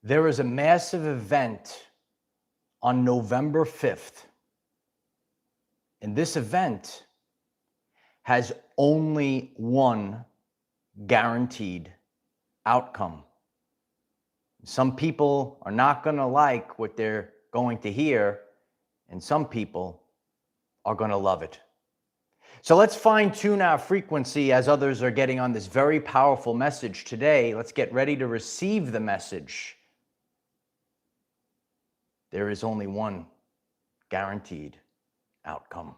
There is a massive event on November 5th. And this event has only one guaranteed outcome. Some people are not going to like what they're going to hear, and some people are going to love it. So let's fine-tune our frequency as others are getting on this very powerful message today. Let's get ready to receive the message. There is only one guaranteed outcome.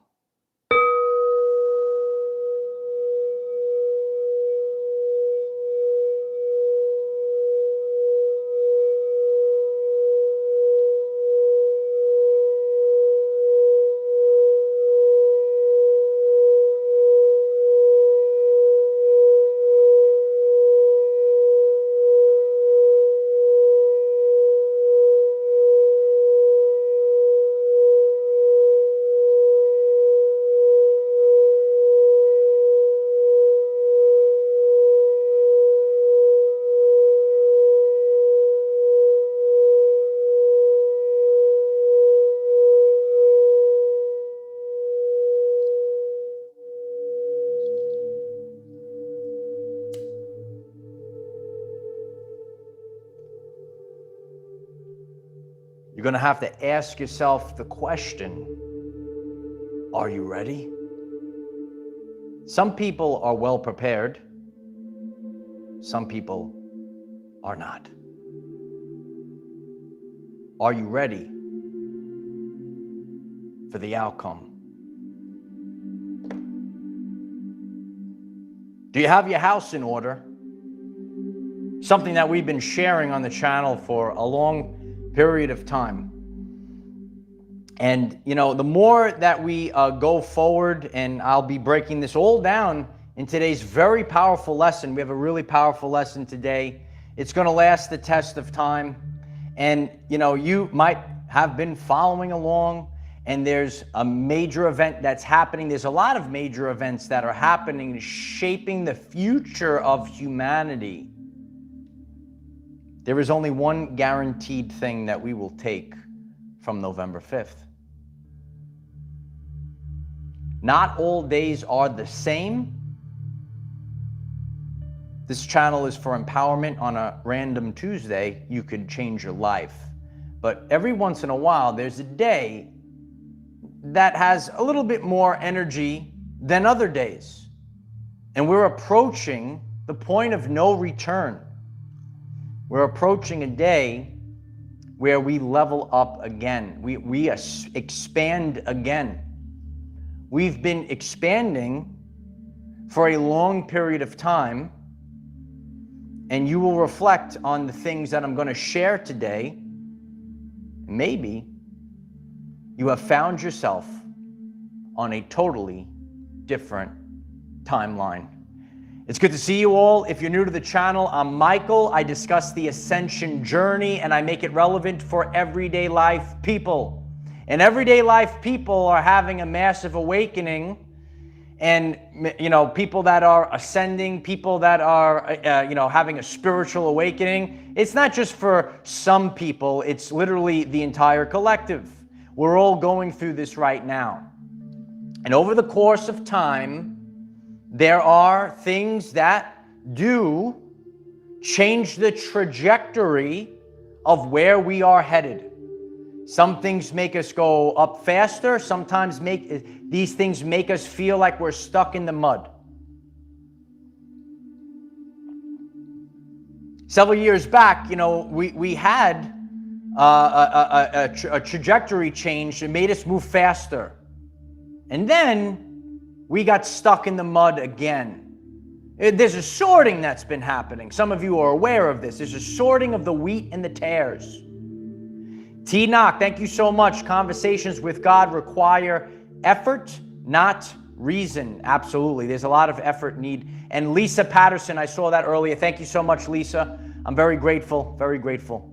You're going to have to ask yourself the question, are you ready? Some people are well prepared. Some people are not. Are you ready for the outcome? Do you have your house in order? Something that we've been sharing on the channel for a long period of time. And, you know, the more that we go forward, and I'll be breaking this all down in today's very powerful lesson. We have a really powerful lesson today. It's going to last the test of time. And, you know, you might have been following along, and there's a major event that's happening. There's a lot of major events that are happening, shaping the future of humanity. There is only one guaranteed thing that we will take from November 5th. Not all days are the same. This channel is for empowerment. On a random Tuesday, you could change your life. But every once in a while, there's a day that has a little bit more energy than other days. And we're approaching the point of no return. We're approaching a day where we level up again. We expand again. We've been expanding for a long period of time, and you will reflect on the things that I'm going to share today. Maybe you have found yourself on a totally different timeline. It's good to see you all. If you're new to the channel, I'm Michael. I discuss the ascension journey, and I make it relevant for everyday life people. And everyday life people are having a massive awakening, and, you know, people that are ascending, people that are, having a spiritual awakening. It's not just for some people. It's literally the entire collective. We're all going through this right now. And over the course of time, there are things that do change the trajectory of where we are headed. Some things make us go up faster. Sometimes these things make us feel like we're stuck in the mud. Several years back, you know, we had a trajectory change that made us move faster. And then we got stuck in the mud again. There's a sorting that's been happening. Some of you are aware of this. There's a sorting of the wheat and the tares. T. Knock, thank you so much. Conversations with God require effort, not reason. Absolutely. There's a lot of effort need. And Lisa Patterson, I saw that earlier. Thank you so much, Lisa. I'm very grateful, very grateful.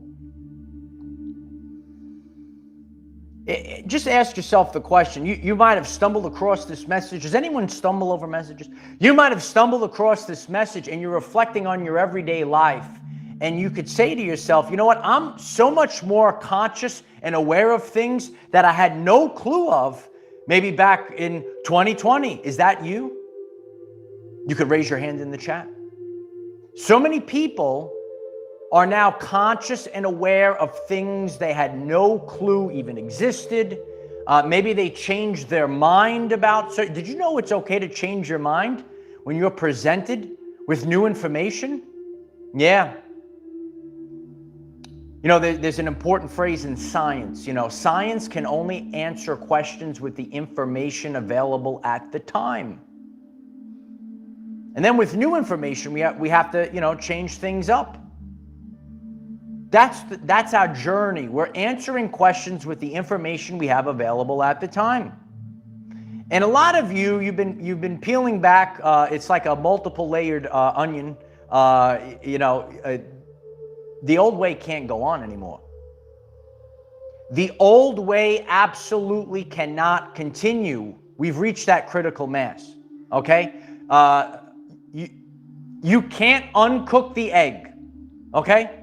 Just ask yourself the question. You might have stumbled across this message. Does anyone stumble over messages? You might have stumbled across this message and you're reflecting on your everyday life and you could say to yourself, you know what, I'm so much more conscious and aware of things that I had no clue of maybe back in 2020. Is that you? You could raise your hand in the chat. So many people are now conscious and aware of things they had no clue even existed. Maybe they changed their mind about certain. Did you know it's okay to change your mind when you're presented with new information? Yeah. You know, there's an important phrase in science. You know, science can only answer questions with the information available at the time. And then with new information, we have to, you know, change things up. That's our journey. We're answering questions with the information we have available at the time. And a lot of you've been peeling back. It's like a multiple layered onion. The old way can't go on anymore. The old way absolutely cannot continue. We've reached that critical mass. Okay, you can't uncook the egg. Okay.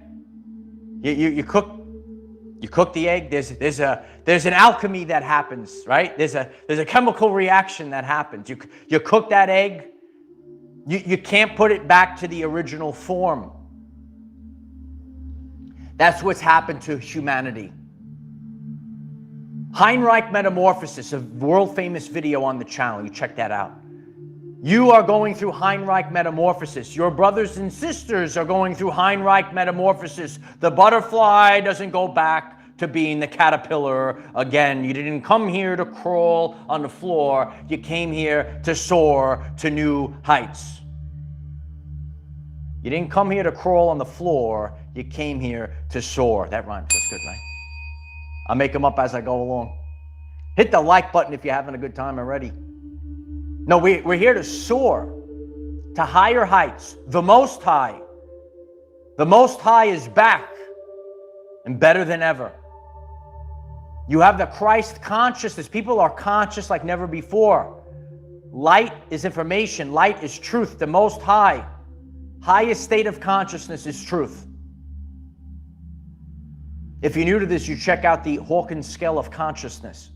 You cook the egg. There's an alchemy that happens, right? There's a chemical reaction that happens. You cook that egg. You can't put it back to the original form. That's what's happened to humanity. Heinrich Metamorphosis, a world famous video on the channel. You check that out. You are going through Heinrich Metamorphosis. Your brothers and sisters are going through Heinrich Metamorphosis. The butterfly doesn't go back to being the caterpillar again. You didn't come here to crawl on the floor. You came here to soar to new heights. You didn't come here to crawl on the floor. You came here to soar. That rhymes. That's good, right? I'll make them up as I go along. Hit the like button if you're having a good time already. No, we're here to soar to higher heights. The Most High. The Most High is back and better than ever. You have the Christ consciousness. People are conscious like never before. Light is information. Light is truth. The Most High. Highest state of consciousness is truth. If you're new to this, you check out the Hawkins scale of consciousness.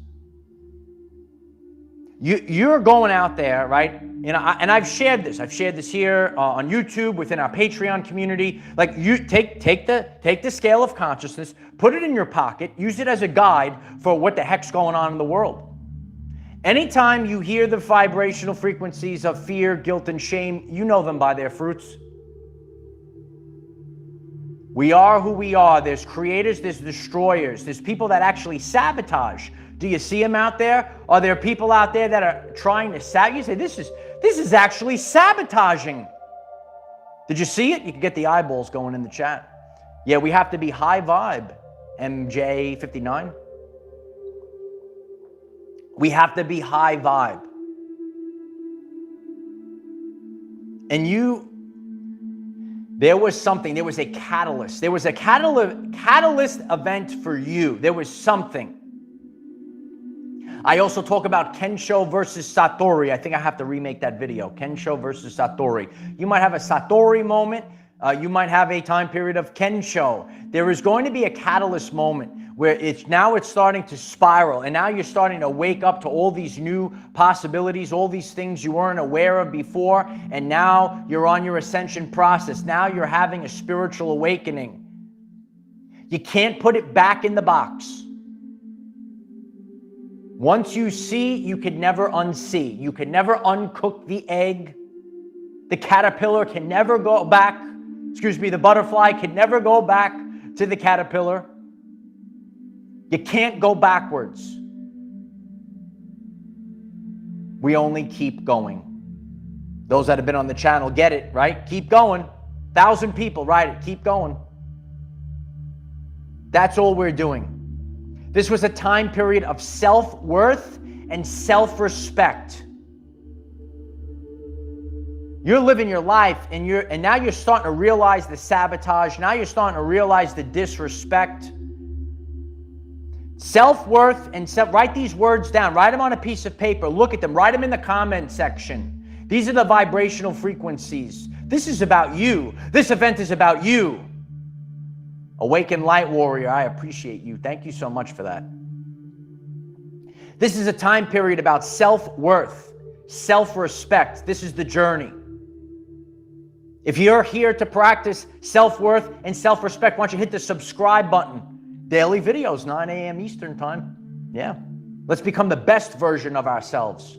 You're going out there, right? And I've shared this. I've shared this here on YouTube within our Patreon community. Like, you take the scale of consciousness, put it in your pocket, use it as a guide for what the heck's going on in the world. Anytime you hear the vibrational frequencies of fear, guilt, and shame, you know them by their fruits. We are who we are. There's creators, there's destroyers, there's people that actually sabotage. Do you see them out there? Are there people out there that are trying to sabotage? You say, this is actually sabotaging. Did you see it? You can get the eyeballs going in the chat. Yeah, we have to be high vibe, MJ59. We have to be high vibe. And there was something, there was a catalyst. There was a catalyst event for you. There was something. I also talk about Kensho versus Satori. I think I have to remake that video. Kensho versus Satori. You might have a Satori moment. You might have a time period of Kensho. There is going to be a catalyst moment where it's starting to spiral, and now you're starting to wake up to all these new possibilities, all these things you weren't aware of before, and now you're on your ascension process. Now you're having a spiritual awakening. You can't put it back in the box. Once you see, you can never unsee. You can never uncook the egg. The caterpillar can never go back. The butterfly can never go back to the caterpillar. You can't go backwards. We only keep going. Those that have been on the channel get it, right? Keep going. 1,000 people, right? Keep going. That's all we're doing. This was a time period of self-worth and self-respect. You're living your life, and now you're starting to realize the sabotage. Now you're starting to realize the disrespect. Self-worth and write these words down. Write them on a piece of paper. Look at them. Write them in the comment section. These are the vibrational frequencies. This is about you. This event is about you. Awakened Light Warrior, I appreciate you. Thank you so much for that. This is a time period about self-worth, self-respect. This is the journey. If you're here to practice self-worth and self-respect, why don't you hit the subscribe button? Daily videos, 9 a.m. Eastern time. Yeah. Let's become the best version of ourselves.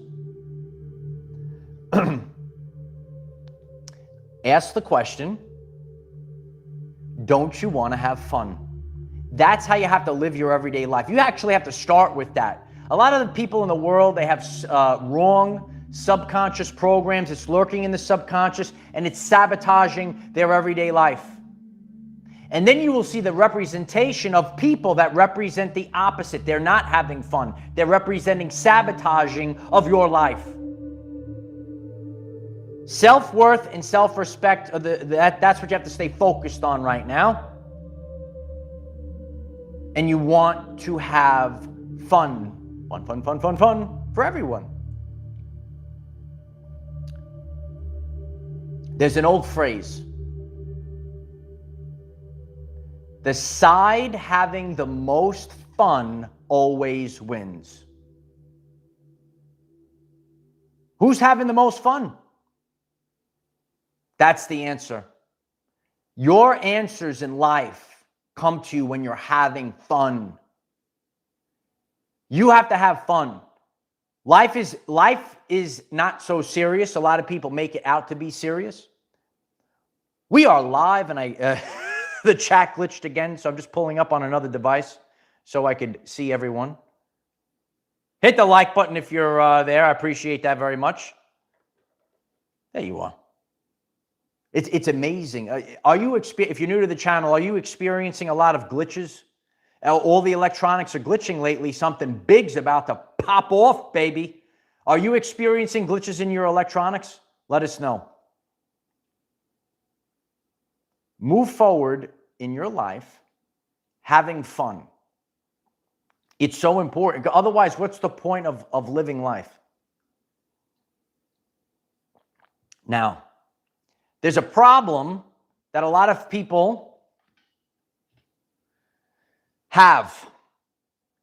Ask the question, don't you want to have fun? That's how you have to live your everyday life. You actually have to start with that. A lot of the people in the world, they have wrong subconscious programs. It's lurking in the subconscious, and it's sabotaging their everyday life. And then you will see the representation of people that represent the opposite. They're not having fun. They're representing sabotaging of your life. Self-worth and self-respect, that's what you have to stay focused on right now. And you want to have fun. Fun, fun, fun, fun, fun for everyone. There's an old phrase. The side having the most fun always wins. Who's having the most fun? That's the answer. Your answers in life come to you when you're having fun. You have to have fun. Life is not so serious. A lot of people make it out to be serious. We are live, and the chat glitched again, so I'm just pulling up on another device so I could see everyone. Hit the like button if you're there. I appreciate that very much. There you are. It's amazing. If you're new to the channel, are you experiencing a lot of glitches? All the electronics are glitching lately. Something big's about to pop off, baby. Are you experiencing glitches in your electronics? Let us know. Move forward in your life having fun. It's so important. Otherwise, what's the point of living life? Now, there's a problem that a lot of people have.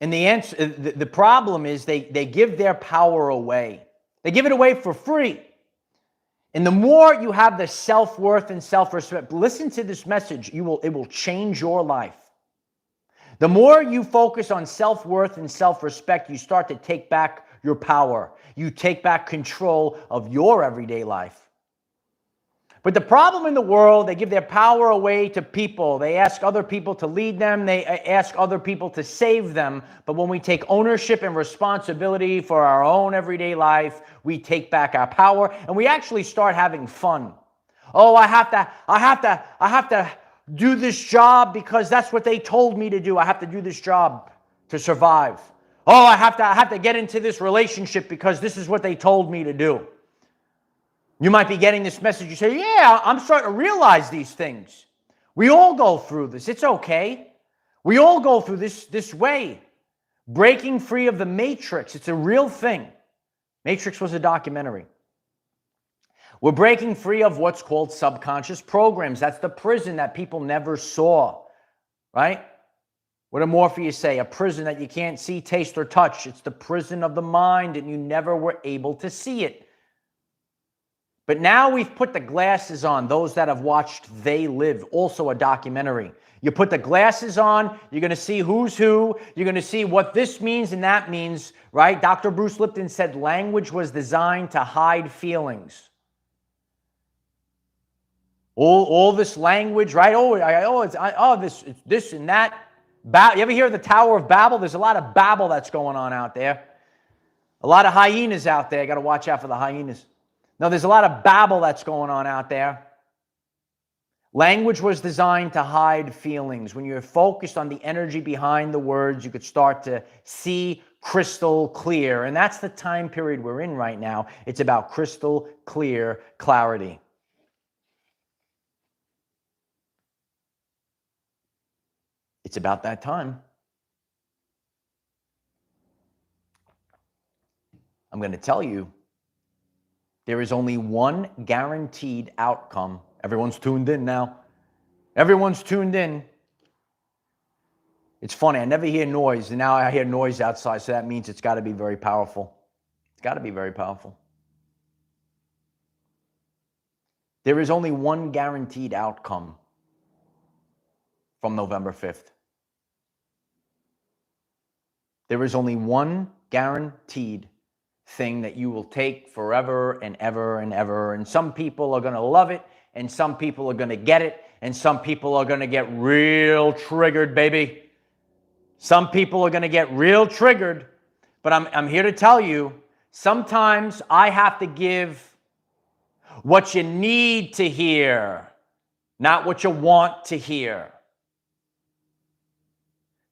And the problem is they give their power away. They give it away for free. And the more you have the self-worth and self-respect, listen to this message, it will change your life. The more you focus on self-worth and self-respect, you start to take back your power. You take back control of your everyday life. But the problem in the world, they give their power away to people. They ask other people to lead them. They ask other people to save them. But when we take ownership and responsibility for our own everyday life, we take back our power and we actually start having fun. Oh, I have to do this job because that's what they told me to do. I have to do this job to survive. Oh, I have to get into this relationship because this is what they told me to do. You might be getting this message. You say, yeah, I'm starting to realize these things. We all go through this. It's okay. We all go through this way. Breaking free of the matrix. It's a real thing. Matrix was a documentary. We're breaking free of what's called subconscious programs. That's the prison that people never saw, right? What do Morpheus say? A prison that you can't see, taste, or touch. It's the prison of the mind, and you never were able to see it. But now we've put the glasses on, those that have watched They Live, also a documentary. You put the glasses on, you're going to see who's who, you're going to see what this means and that means, right? Dr. Bruce Lipton said language was designed to hide feelings. All this language, right? It's this and that. You ever hear the Tower of Babel? There's a lot of babble that's going on out there. A lot of hyenas out there. You got to watch out for the hyenas. No, there's a lot of babble that's going on out there. Language was designed to hide feelings. When you're focused on the energy behind the words, you could start to see crystal clear. And that's the time period we're in right now. It's about crystal clear clarity. It's about that time. I'm going to tell you, there is only one guaranteed outcome. Everyone's tuned in now. Everyone's tuned in. It's funny, I never hear noise, and now I hear noise outside, so that means it's got to be very powerful. It's got to be very powerful. There is only one guaranteed outcome from November 5th. There is only one guaranteed thing that you will take forever and ever and ever. And some people are going to love it, and some people are going to get it, and some people are going to get real triggered, baby. Some people are going to get real triggered, but I'm here to tell you, sometimes I have to give what you need to hear, not what you want to hear.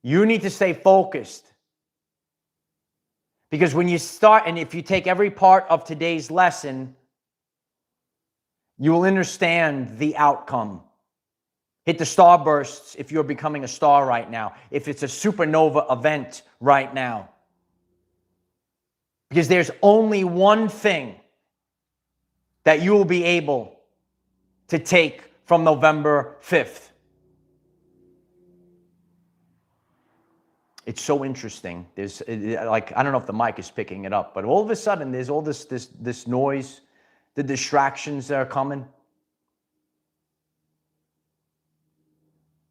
You need to stay focused. Because when you start, and if you take every part of today's lesson, you will understand the outcome. Hit the starbursts if you're becoming a star right now, if it's a supernova event right now. Because there's only one thing that you will be able to take from November 5th. It's so interesting. There's like, I don't know if the mic is picking it up, but all of a sudden there's all this noise, the distractions that are coming.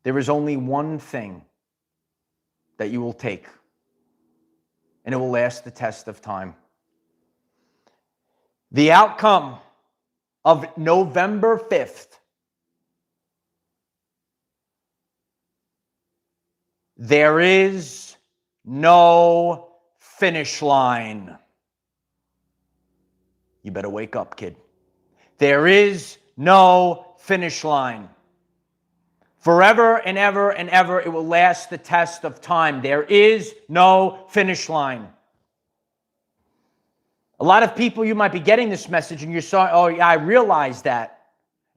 There is only one thing that you will take, and it will last the test of time. The outcome of November 5th. There is no finish line. You better wake up, kid. There is no finish line. Forever and ever and ever, it will last the test of time. There is no finish line. A lot of people, you might be getting this message and you're saying, oh yeah, I realize that.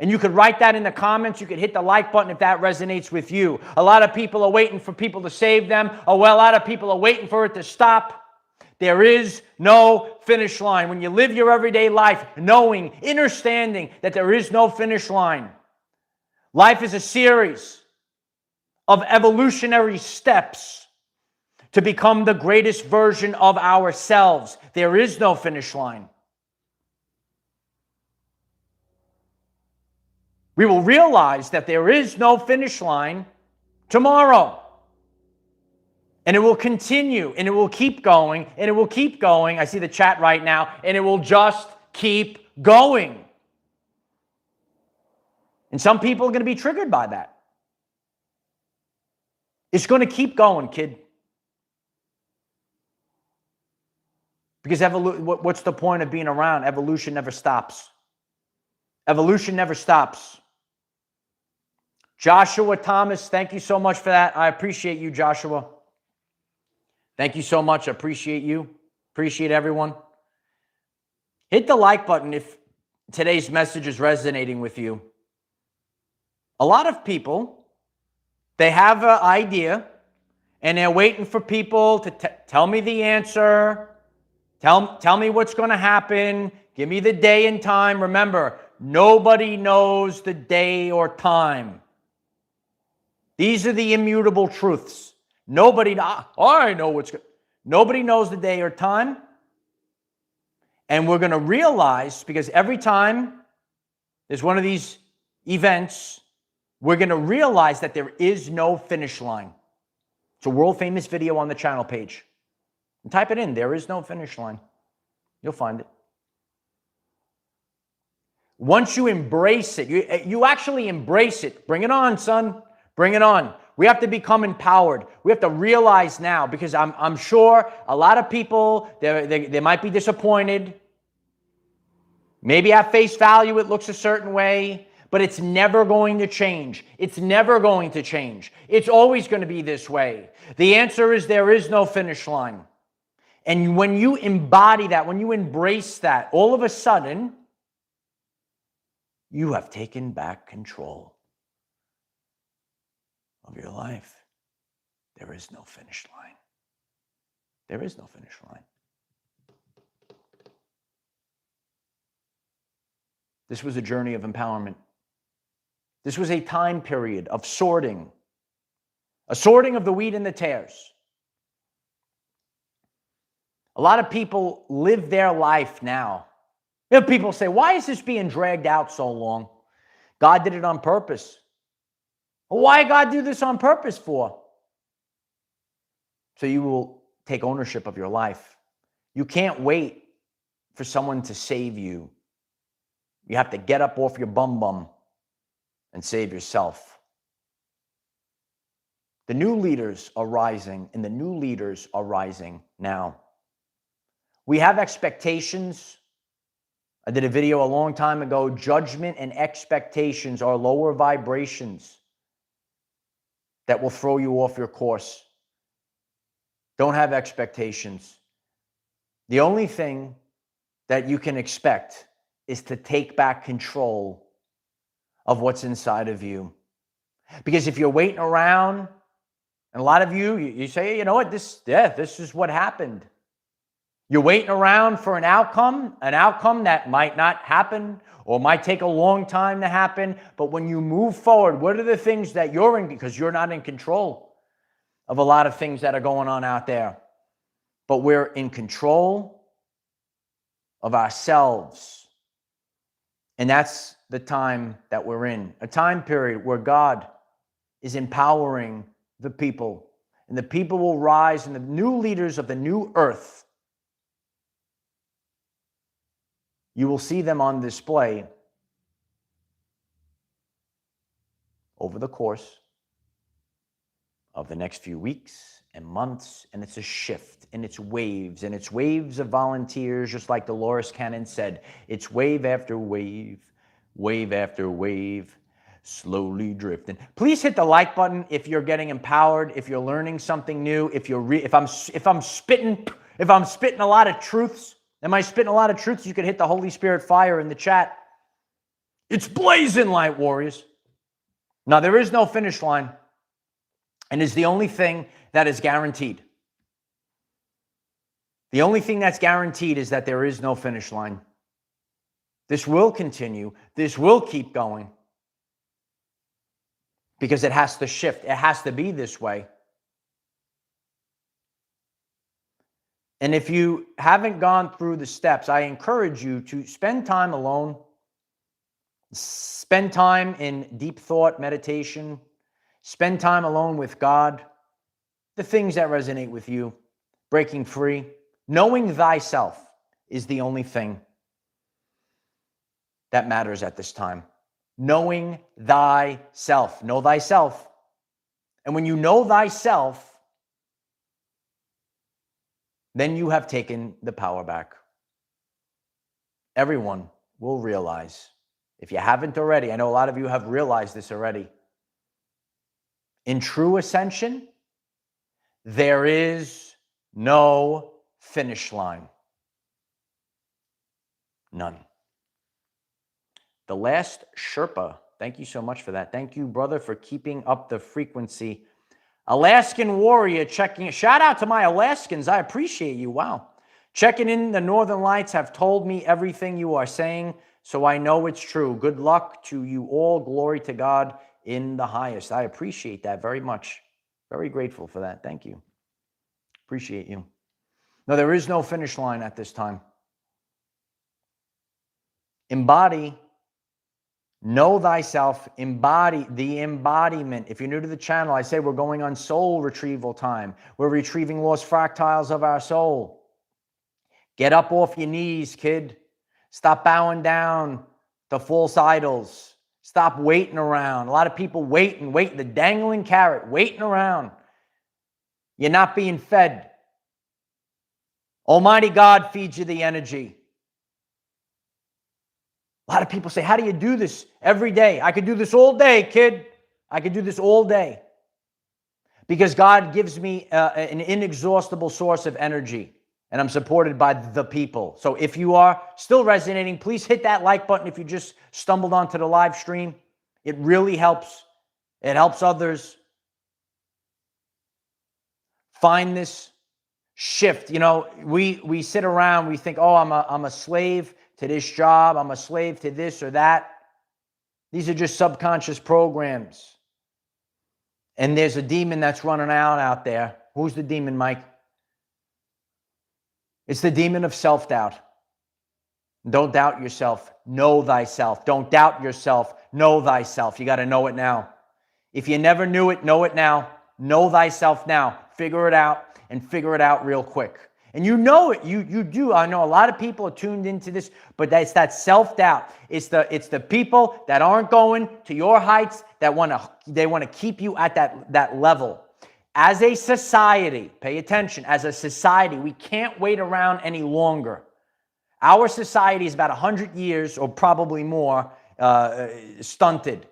And you could write that in the comments. You could hit the like button if that resonates with you. A lot of people are waiting for people to save them. Oh, well, a lot of people are waiting for it to stop. There is no finish line. When you live your everyday life knowing, understanding that there is no finish line. Life is a series of evolutionary steps to become the greatest version of ourselves. There is no finish line. We will realize that there is no finish line tomorrow. And it will continue, and it will keep going, and it will keep going. I see the chat right now, and it will just keep going. And some people are going to be triggered by that. It's going to keep going, kid. Because what's the point of being around? Evolution never stops. Evolution never stops. Joshua Thomas, thank you so much for that. I appreciate you, Joshua. Thank you so much. I appreciate you. Appreciate everyone. Hit the like button if today's message is resonating with you. A lot of people, they have an idea and they're waiting for people to tell me the answer. Tell me what's going to happen. Give me the day and time. Remember, nobody knows the day or time. These are the immutable truths. Nobody knows the day or time. And we're going to realize, because every time there's one of these events, we're going to realize that there is no finish line. It's a world famous video on the channel page. And type it in, there is no finish line. You'll find it. Once you embrace it, you actually embrace it. Bring it on, son. Bring it on. We have to become empowered. We have to realize now, because I'm sure a lot of people, they might be disappointed. Maybe at face value it looks a certain way, but it's never going to change. It's never going to change. It's always going to be this way. The answer is there is no finish line. And when you embody that, when you embrace that, all of a sudden, you have taken back control of your life. There is no finish line. There is no finish line. This was a journey of empowerment. This was a time period of sorting, A sorting of the wheat and the tares. A lot of people live their life now. You know, people say, why is this being dragged out so long? God did it on purpose. Well, why God do this on purpose for? So you will take ownership of your life. You can't wait for someone to save you. You have to get up off your bum and save yourself. The new leaders are rising, and the new leaders are rising now. We have expectations. I did a video a long time ago. Judgment and expectations are lower vibrations that will throw you off your course. Don't have expectations. The only thing that you can expect is to take back control of what's inside of you. Because if you're waiting around, and a lot of you say, you know what, this is what happened. You're waiting around for an outcome that might not happen or might take a long time to happen. But when you move forward, what are the things that you're in? Because you're not in control of a lot of things that are going on out there. But we're in control of ourselves. And that's the time that we're in. A time period where God is empowering the people. And the people will rise, and the new leaders of the new earth, you will see them on display over the course of the next few weeks and months. And it's a shift, and it's waves of volunteers, just like Dolores Cannon said. It's wave after wave, wave after wave, slowly drifting. Please hit the like button if you're getting empowered, if you're learning something new, if I'm spitting a lot of truths. Am I spitting a lot of truths? You can hit the Holy Spirit fire in the chat. It's blazing, light warriors. Now, there is no finish line, and is the only thing that is guaranteed. The only thing that's guaranteed is that there is no finish line. This will continue. This will keep going. Because it has to shift. It has to be this way. And if you haven't gone through the steps, I encourage you to spend time alone. Spend time in deep thought, meditation. Spend time alone with God. The things that resonate with you. Breaking free. Knowing thyself is the only thing that matters at this time. Knowing thyself. Know thyself. And when you know thyself, then you have taken the power back. Everyone will realize, if you haven't already, I know a lot of you have realized this already. In true ascension, there is no finish line. None. The last Sherpa, thank you so much for that. Thank you, brother, for keeping up the frequency. Alaskan Warrior checking. Shout out to my Alaskans. I appreciate you. Wow. Checking in. The Northern Lights have told me everything you are saying, so I know it's true. Good luck to you all. Glory to God in the highest. I appreciate that very much. Very grateful for that. Thank you. Appreciate you. No, there is no finish line at this time. Embody. Know thyself, embody the embodiment. If you're new to the channel, I say we're going on soul retrieval time. We're retrieving lost fractals of our soul. Get up off your knees, kid. Stop bowing down to false idols. Stop waiting around. A lot of people waiting, the dangling carrot, waiting around. You're not being fed. Almighty God feeds you the energy. A lot of people say, how do you do this every day? I could do this all day, kid. I could do this all day. Because God gives me an inexhaustible source of energy. And I'm supported by the people. So if you are still resonating, please hit that like button if you just stumbled onto the live stream. It really helps. It helps others find this shift. You know, we sit around, we think, oh, I'm a slave to this job. I'm a slave to this or that. These are just subconscious programs. And there's a demon that's running out there. Who's the demon, Mike? It's the demon of self-doubt. Don't doubt yourself. Know thyself. Don't doubt yourself. Know thyself. You got to know it now. If you never knew it, know it now. Know thyself now. Figure it out, and figure it out real quick. And you know it. You do. I know a lot of people are tuned into this, but it's that self-doubt. It's the people that aren't going to your heights that want to keep you at that level. As a society, pay attention, as a society, we can't wait around any longer. Our society is about 100 years or probably more stunted.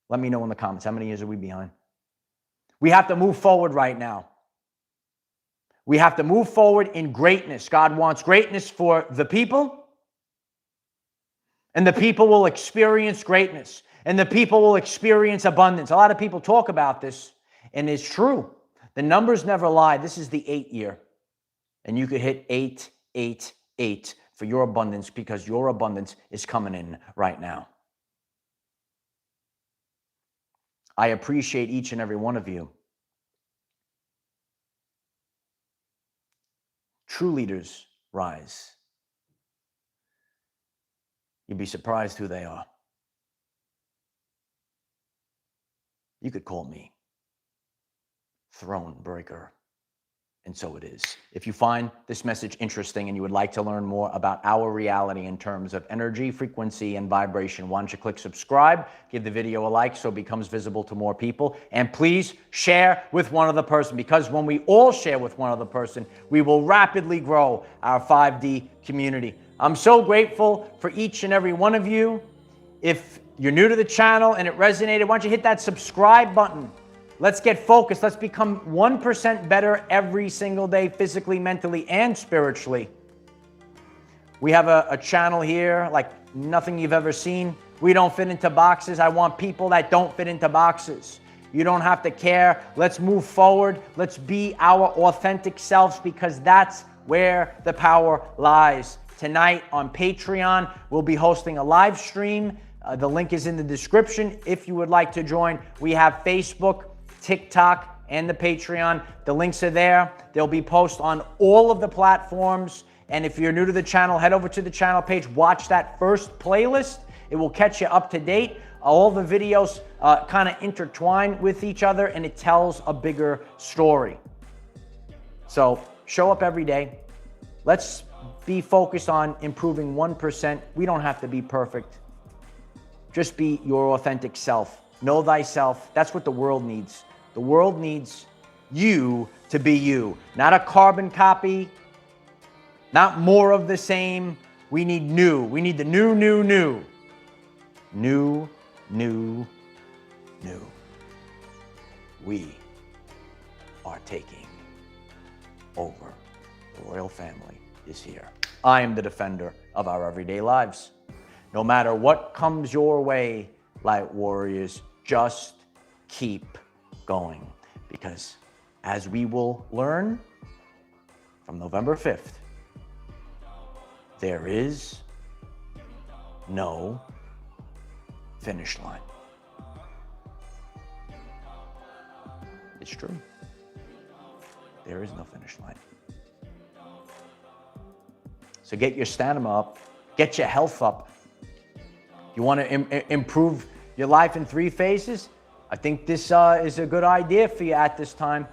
Let me know in the comments, how many years are we behind? We have to move forward right now. We have to move forward in greatness. God wants greatness for the people, and the people will experience greatness, and the people will experience abundance. A lot of people talk about this, and it's true. The numbers never lie. This is the 8 year, and you could hit 888 for your abundance, because your abundance is coming in right now. I appreciate each and every one of you. True leaders rise. You'd be surprised who they are. You could call me Throne Breaker, and so it is. If you find this message interesting and you would like to learn more about our reality in terms of energy, frequency, and vibration, why don't you click subscribe, give the video a like so it becomes visible to more people, and please share with one other person, because when we all share with one other person, we will rapidly grow our 5D community. I'm so grateful for each and every one of you. If you're new to the channel and it resonated, why don't you hit that subscribe button? Let's get focused. Let's become 1% better every single day, physically, mentally, and spiritually. We have a channel here like nothing you've ever seen. We don't fit into boxes. I want people that don't fit into boxes. You don't have to care. Let's move forward. Let's be our authentic selves, because that's where the power lies. Tonight on Patreon, we'll be hosting a live stream. The link is in the description if you would like to join. We have Facebook, TikTok, and the Patreon. The links are there. They'll be posted on all of the platforms. And if you're new to the channel, head over to the channel page, watch that first playlist. It will catch you up to date. All the videos kind of intertwine with each other, and it tells a bigger story. So show up every day. Let's be focused on improving 1%. We don't have to be perfect. Just be your authentic self. Know thyself. That's what the world needs. The world needs you to be you, not a carbon copy, not more of the same. We need new. We need the new. New. We are taking over. The royal family is here. I am the defender of our everyday lives. No matter what comes your way, light warriors, just keep going, because as we will learn from November 5th, there is no finish line. It's true. There is no finish line. So get your stamina up, get your health up. You want to improve your life in 3 phases? I think this is a good idea for you at this time,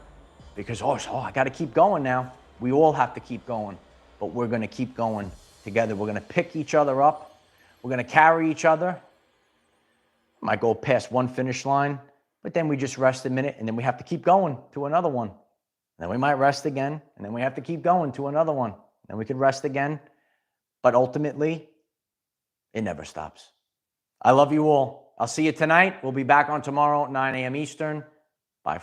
because, I got to keep going now. We all have to keep going, but we're going to keep going together. We're going to pick each other up. We're going to carry each other. Might go past one finish line, but then we just rest a minute, and then we have to keep going to another one. Then we might rest again, and then we have to keep going to another one. Then we could rest again, but ultimately, it never stops. I love you all. I'll see you tonight. We'll be back on tomorrow at 9 a.m. Eastern. Bye for